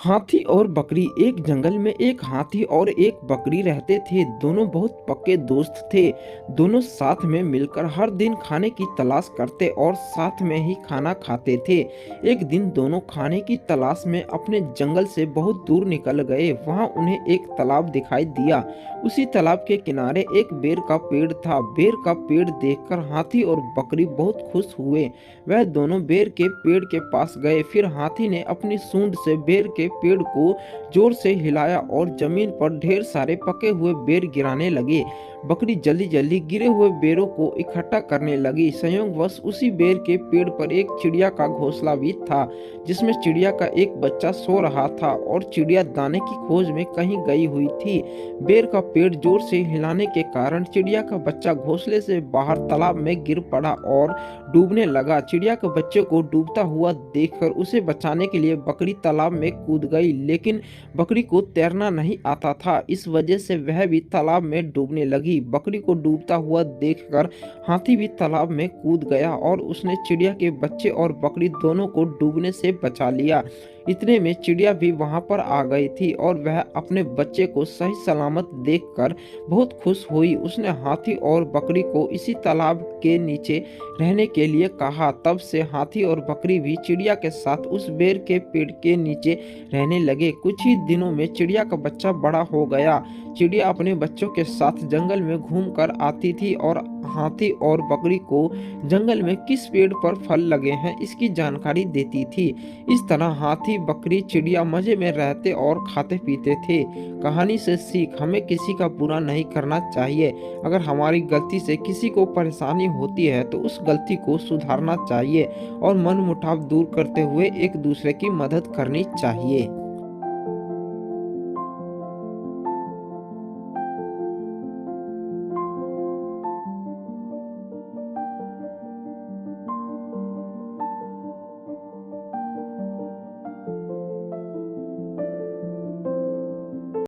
हाथी और बकरी। एक जंगल में एक हाथी और एक बकरी रहते थे। दोनों बहुत पक्के दोस्त थे। दोनों साथ में मिलकर हर दिन खाने की तलाश करते और साथ में ही खाना खाते थे। एक दिन दोनों खाने की तलाश में अपने जंगल से बहुत दूर निकल गए। वहां उन्हें एक तालाब दिखाई दिया। उसी तालाब के किनारे एक बेर का पेड़ था। बेर का पेड़ देखकर हाथी और बकरी बहुत खुश हुए। वह दोनों बेर के पेड़ के पास गए। फिर हाथी ने अपनी सूंड से बेर के पेड़ को जोर से हिलाया और जमीन पर ढेर सारे पके हुए बेर गिराने लगे। बकरी जल्दी जल्दी गिरे हुए बेरों को इकट्ठा करने लगी। संयोगवश उसी बेर के पेड़ पर एक चिड़िया का घोंसला भी था, जिसमें चिड़िया का एक बच्चा सो रहा था और चिड़िया दाने की खोज में कहीं गई हुई थी। बेर का पेड़ जोर से हिलाने के कारण चिड़िया का बच्चा घोंसले से बाहर तालाब में गिर पड़ा और डूबने लगा। चिड़िया के बच्चे को डूबता हुआ देखकर उसे बचाने के लिए बकरी तालाब में कूद गई, लेकिन बकरी को तैरना नहीं आता था। इस वजह से वह भी तालाब में डूबने लगी। बकरी को डूबता हुआ देखकर हाथी भी तालाब में कूद गया और उसने चिड़िया के बच्चे और बकरी दोनों को डूबने से बचा लिया। इतने में चिड़िया भी वहां पर आ गई थी और वह अपने बच्चे को सही सलामत देखकर बहुत खुश हुई। उसने हाथी और बकरी को इसी तालाब के नीचे रहने के लिए कहा। तब से हाथी और बकरी भी चिड़िया के साथ उस बेर के पेड़ के नीचे रहने लगे। कुछ ही दिनों में चिड़िया का बच्चा बड़ा हो गया। चिड़िया अपने बच्चों के साथ जंगल में घूम कर आती थी और हाथी और बकरी को जंगल में किस पेड़ पर फल लगे हैं इसकी जानकारी देती थी। इस तरह हाथी, बकरी, चिड़िया मजे में रहते और खाते पीते थे। कहानी से सीख, हमें किसी का बुरा नहीं करना चाहिए। अगर हमारी गलती से किसी को परेशानी होती है तो उस गलती को सुधारना चाहिए और मनमुटाव दूर करते हुए एक दूसरे की मदद करनी चाहिए।